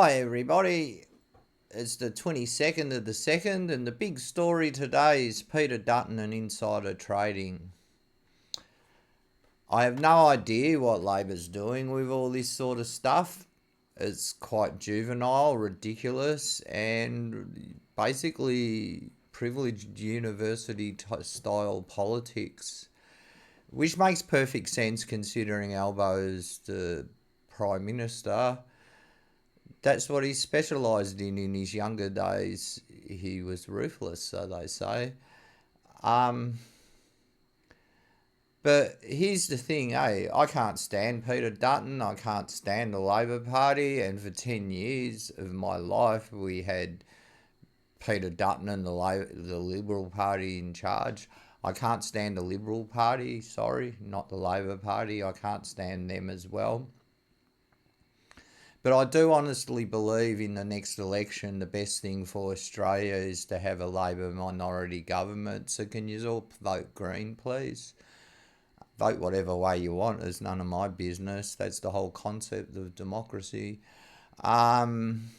Hi everybody, it's the 22nd of the 2nd and the big story today is Peter Dutton and insider trading. I have no idea what Labor's doing with all this sort of stuff. It's quite juvenile, ridiculous and basically privileged university style politics, which makes perfect sense considering Albo's the Prime Minister. That's what he specialised in his younger days. He was ruthless, so they say. Um, but here's the thing, I can't stand Peter Dutton. I can't stand the Labor Party. And for 10 years of my life, we had Peter Dutton and the Liberal Party in charge. I can't stand the Liberal Party, sorry, not the Labor Party. I can't stand them as well. But I do honestly believe in the next election, the best thing for Australia is to have a Labor minority government. So can you all vote Green, please? Vote whatever way you want. It's none of my business. That's the whole concept of democracy. Um,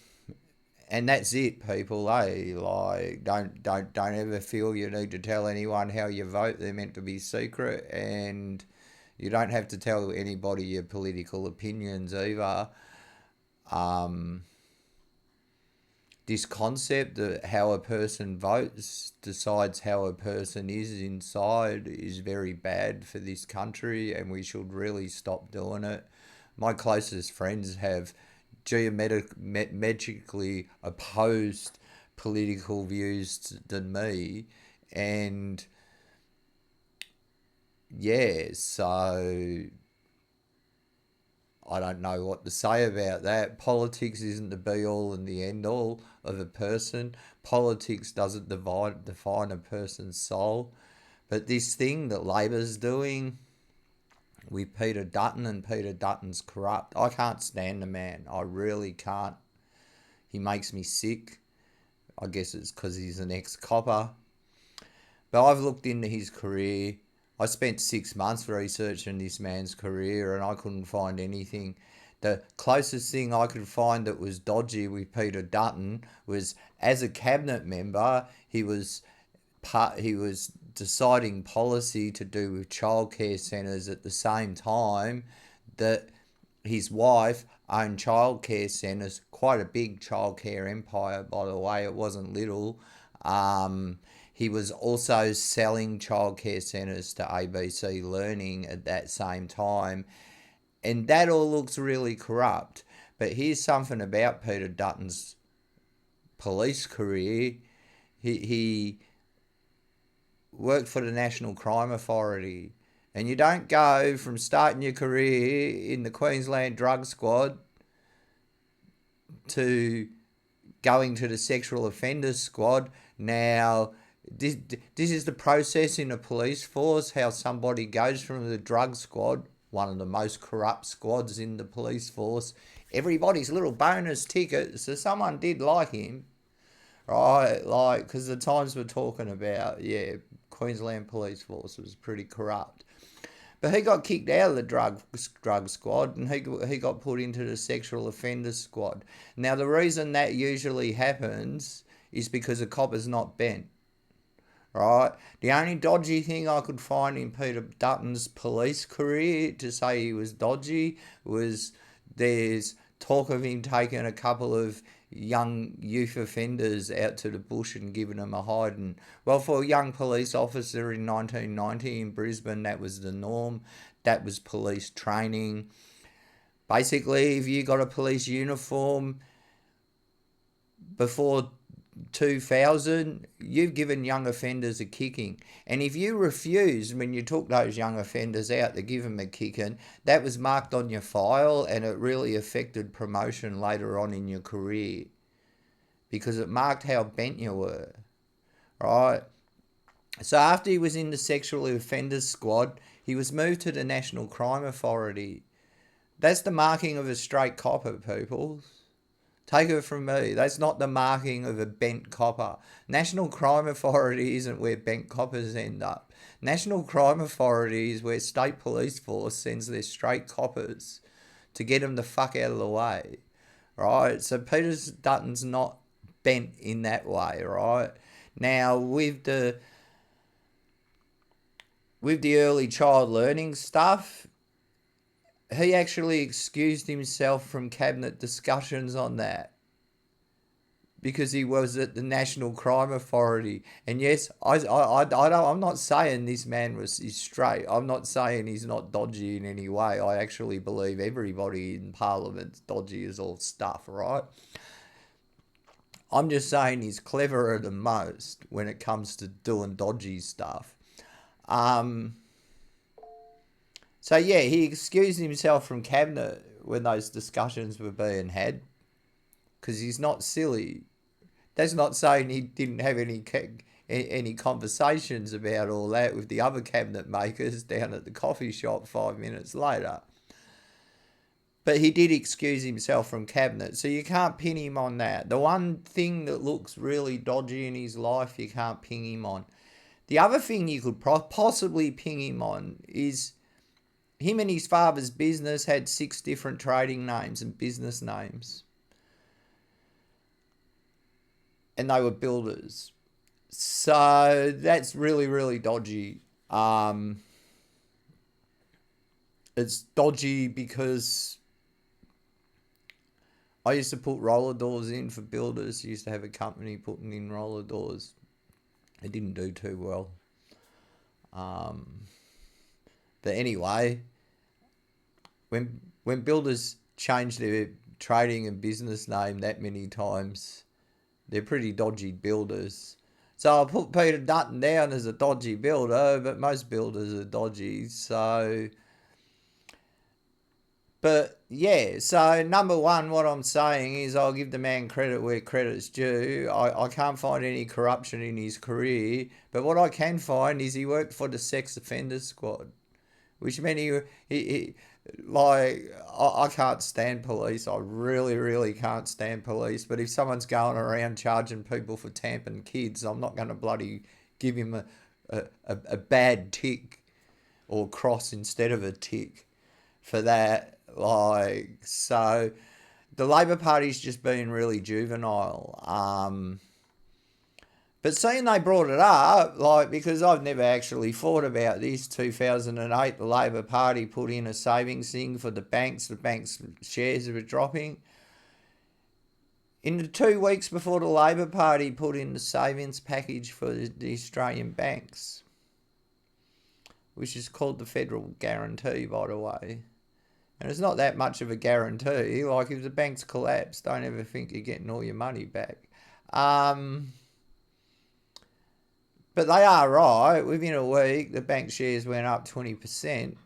and that's it, people. Like, don't ever feel you need to tell anyone how you vote. They're meant to be secret, and you don't have to tell anybody your political opinions either. Um, this concept that how a person votes decides how a person is inside is very bad for this country, and we should really stop doing it. My closest friends have geometrically opposed political views than me, and yeah, so I don't know what to say about that. Politics isn't the be all and the end all of a person. Politics doesn't define a person's soul. But this thing that Labor's doing with Peter Dutton, and Peter Dutton's corrupt, I can't stand the man. I really can't. He makes me sick. I guess it's because he's an ex-copper. But I've looked into his career. I spent 6 months researching this man's career and I couldn't find anything. The closest thing I could find that was dodgy with Peter Dutton was as a cabinet member, he was deciding policy to do with childcare centres at the same time that his wife owned childcare centres, quite a big childcare empire, by the way. It wasn't little. He was also selling childcare centres to ABC Learning at that same time. And that all looks really corrupt. But here's something about Peter Dutton's police career. He worked for the National Crime Authority. And you don't go from starting your career in the Queensland Drug Squad to going to the Sexual Offenders Squad. Now, this is the process in a police force, how somebody goes from the drug squad, one of the most corrupt squads in the police force, everybody's little bonus ticket, so someone did like him, right? Like, because the times we're talking about, yeah, Queensland Police Force was pretty corrupt. But he got kicked out of the drug squad and he got put into the sexual offenders squad. Now, the reason that usually happens is because a cop is not bent, right? The only dodgy thing I could find in Peter Dutton's police career to say he was dodgy was there's talk of him taking a couple of young youth offenders out to the bush and giving them a hiding. Well, for a young police officer in 1990 in Brisbane, that was the norm. That was police training. Basically, if you got a police uniform before 2000, you've given young offenders a kicking. And if you refused when you took those young offenders out to give them a kicking, that was marked on your file and it really affected promotion later on in your career because it marked how bent you were, right? So after he was in the sexual offenders squad, he was moved to the National Crime Authority. That's the marking of a straight copper, people. Take it from me. That's not the marking of a bent copper. National Crime Authority isn't where bent coppers end up. National Crime Authority is where State Police Force sends their straight coppers to get them the fuck out of the way. right? So Peter Dutton's not bent in that way, right? Now with the early child learning stuff, he actually excused himself from cabinet discussions on that because he was at the National Crime Authority. And yes, I'm not saying this man is straight. I'm not saying he's not dodgy in any way. I actually believe everybody in Parliament's dodgy as all stuff, right? I'm just saying he's cleverer than most when it comes to doing dodgy stuff. Um, so yeah, he excused himself from cabinet when those discussions were being had because he's not silly. That's not saying he didn't have any conversations about all that with the other cabinet makers down at the coffee shop 5 minutes later. But he did excuse himself from cabinet, so you can't pin him on that. The one thing that looks really dodgy in his life, you can't ping him on. The other thing you could possibly ping him on is him and his father's business had 6 different trading names and business names. And they were builders. So that's really, really dodgy. It's dodgy because I used to put roller doors in for builders. I used to have a company putting in roller doors. It didn't do too well. But anyway, when builders change their trading and business name that many times, they're pretty dodgy builders. So I'll put Peter Dutton down as a dodgy builder, but most builders are dodgy. But yeah, so number one, what I'm saying is I'll give the man credit where credit's due. I can't find any corruption in his career, but what I can find is he worked for the sex offenders squad, which meant he like, I can't stand police. I really, really can't stand police. But if someone's going around charging people for tamping kids, I'm not going to bloody give him a bad tick or cross instead of a tick for that. Like, so the Labor Party's just been really juvenile. But seeing they brought it up, like, because I've never actually thought about this, 2008, the Labor Party put in a savings thing for the banks shares were dropping. In the 2 weeks before the Labor Party put in the savings package for the Australian banks, which is called the Federal Guarantee, by the way. And it's not that much of a guarantee. Like, if the banks collapse, don't ever think you're getting all your money back. But they are right. Within a week, the bank shares went up 20%.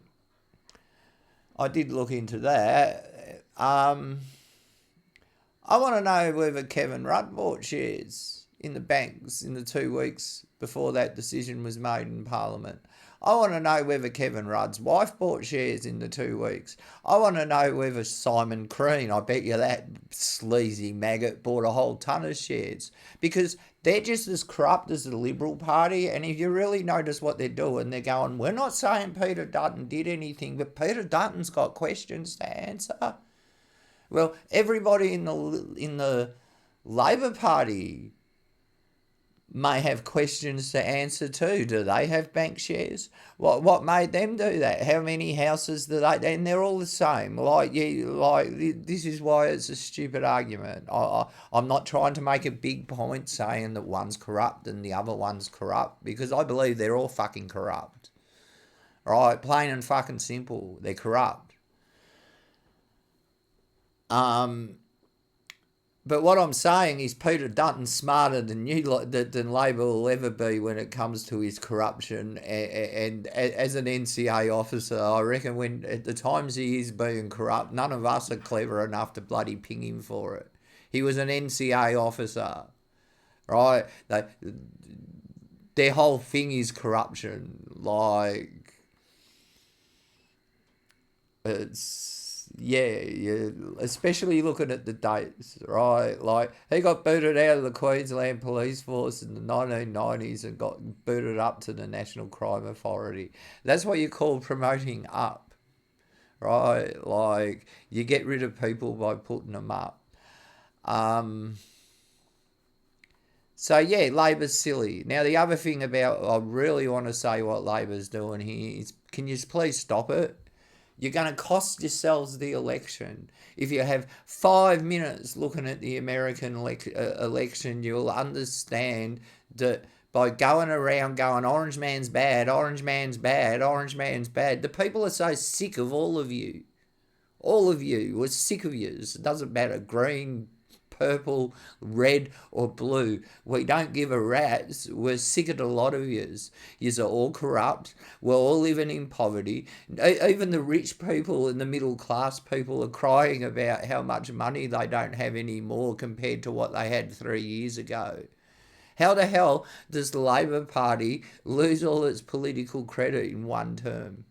I did look into that. I want to know whether Kevin Rudd bought shares in the banks in the 2 weeks before that decision was made in Parliament. I want to know whether Kevin Rudd's wife bought shares in the 2 weeks. I want to know whether Simon Crean, I bet you that sleazy maggot, bought a whole ton of shares. Because they're just as corrupt as the Liberal Party. And if you really notice what they're doing, they're going, we're not saying Peter Dutton did anything, but Peter Dutton's got questions to answer. Well, everybody in the Labor Party may have questions to answer too. Do they have bank shares? What made them do that? How many houses do they? And they're all the same. This is why it's a stupid argument. I'm not trying to make a big point saying that one's corrupt and the other one's corrupt, because I believe they're all fucking corrupt. Right? Plain and fucking simple. They're corrupt. But what I'm saying is Peter Dutton's smarter than Labor will ever be when it comes to his corruption. And as an NCA officer, I reckon when at the times he is being corrupt, none of us are clever enough to bloody ping him for it. He was an NCA officer, right? Their whole thing is corruption. Like, it's... Yeah, especially looking at the dates, right? Like, he got booted out of the Queensland Police Force in the 1990s and got booted up to the National Crime Authority. That's what you call promoting up, right? Like, you get rid of people by putting them up. Um, so yeah, Labor's silly. Now the other thing about I really want to say what Labor's doing here is, can you please stop it? You're going to cost yourselves the election. If you have 5 minutes looking at the American election, you'll understand that by going around going, Orange man's bad, Orange man's bad, Orange man's bad, the people are so sick of all of you. All of you. We're sick of you. It doesn't matter, green, purple, red, or blue. We don't give a rat's. We're sick of a lot of yous. Yous are all corrupt. We're all living in poverty. Even the rich people and the middle class people are crying about how much money they don't have anymore compared to what they had 3 years ago. How the hell does the Labor Party lose all its political credit in one term?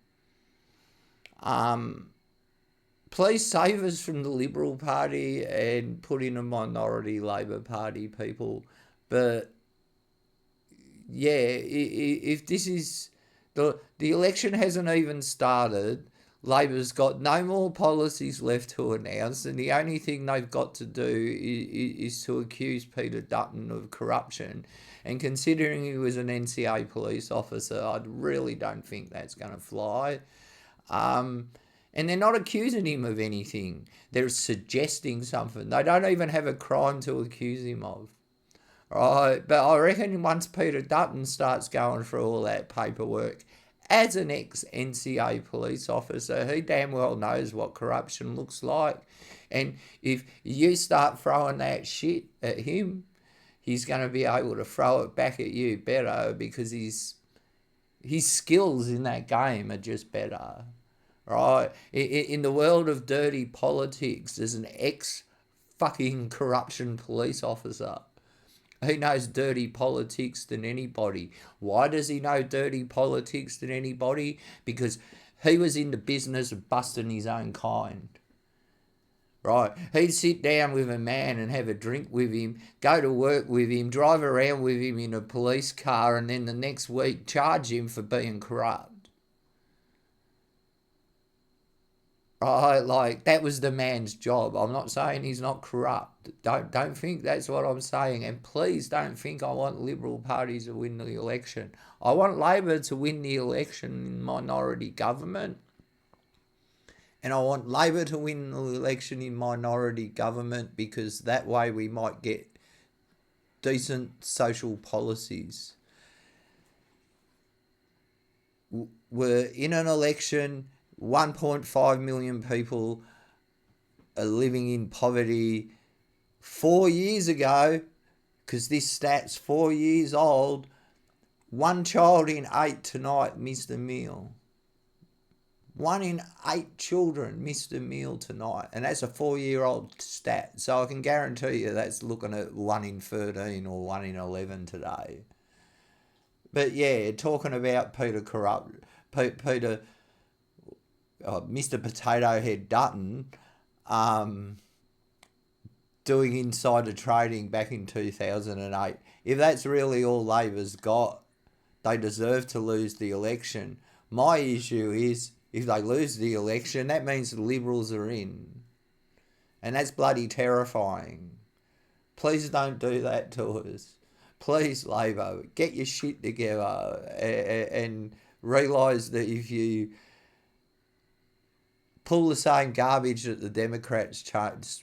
Please save us from the Liberal Party and put in a minority Labor Party people. But yeah, if this is the election hasn't even started, Labor's got no more policies left to announce, and the only thing they've got to do is to accuse Peter Dutton of corruption. And considering he was an NCA police officer, I really don't think that's going to fly. And they're not accusing him of anything. They're suggesting something. They don't even have a crime to accuse him of. Right? But I reckon once Peter Dutton starts going through all that paperwork, as an ex-NCA police officer, he damn well knows what corruption looks like. And if you start throwing that shit at him, he's going to be able to throw it back at you better, because his skills in that game are just better. Right? In the world of dirty politics, there's an ex-fucking corruption police officer. He knows dirty politics than anybody. Why does he know dirty politics than anybody? Because he was in the business of busting his own kind. Right? He'd sit down with a man and have a drink with him, go to work with him, drive around with him in a police car, and then the next week charge him for being corrupt. Right, like that was the man's job. I'm not saying he's not corrupt. Don't think that's what I'm saying. And please don't think I want Liberal parties to win the election. I want Labor to win the election in minority government. And I want Labor to win the election in minority government, because that way we might get decent social policies. We're in an election. 1.5 million people are living in poverty. 4 years ago, because this stat's 4 years old, 1 child in 8 tonight missed a meal. 1 in 8 children missed a meal tonight, and that's a 4-year-old stat. So I can guarantee you that's looking at 1 in 13 or 1 in 11 today. But yeah, talking about Peter Mr. Potato Head Dutton doing insider trading back in 2008. If that's really all Labor's got, they deserve to lose the election. My issue is, if they lose the election, that means the Liberals are in. And that's bloody terrifying. Please don't do that to us. Please, Labor, get your shit together and realise that if you pull the same garbage that the Democrats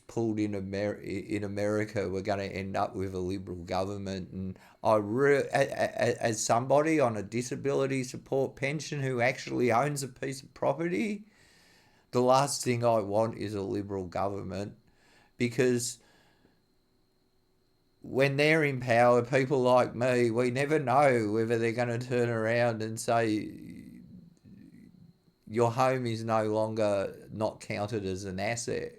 pulled in America, we're going to end up with a Liberal government. And as somebody on a disability support pension who actually owns a piece of property, the last thing I want is a Liberal government, because when they're in power, people like me, we never know whether they're going to turn around and say your home is no longer not counted as an asset.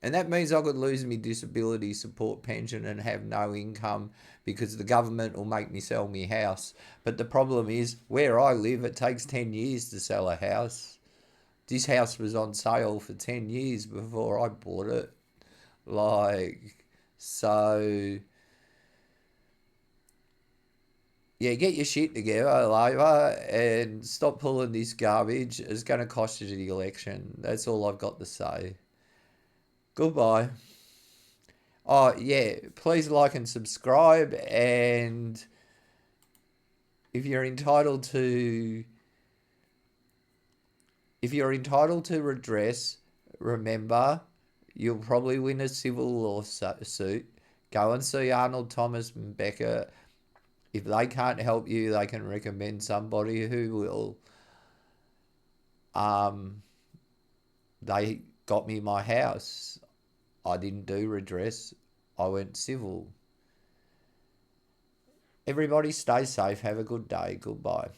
And that means I could lose my disability support pension and have no income, because the government will make me sell my house. But the problem is, where I live, it takes 10 years to sell a house. This house was on sale for 10 years before I bought it. So yeah, get your shit together, Labor, and stop pulling this garbage. It's going to cost you the election. That's all I've got to say. Goodbye. Oh, yeah. Please like and subscribe. And if you're entitled to, if you're entitled to redress, remember you'll probably win a civil lawsuit. Go and see Arnold Thomas and Becker. If they can't help you, they can recommend somebody who will. Um, they got me my house. I didn't do redress. I went civil. Everybody stay safe. Have a good day. Goodbye.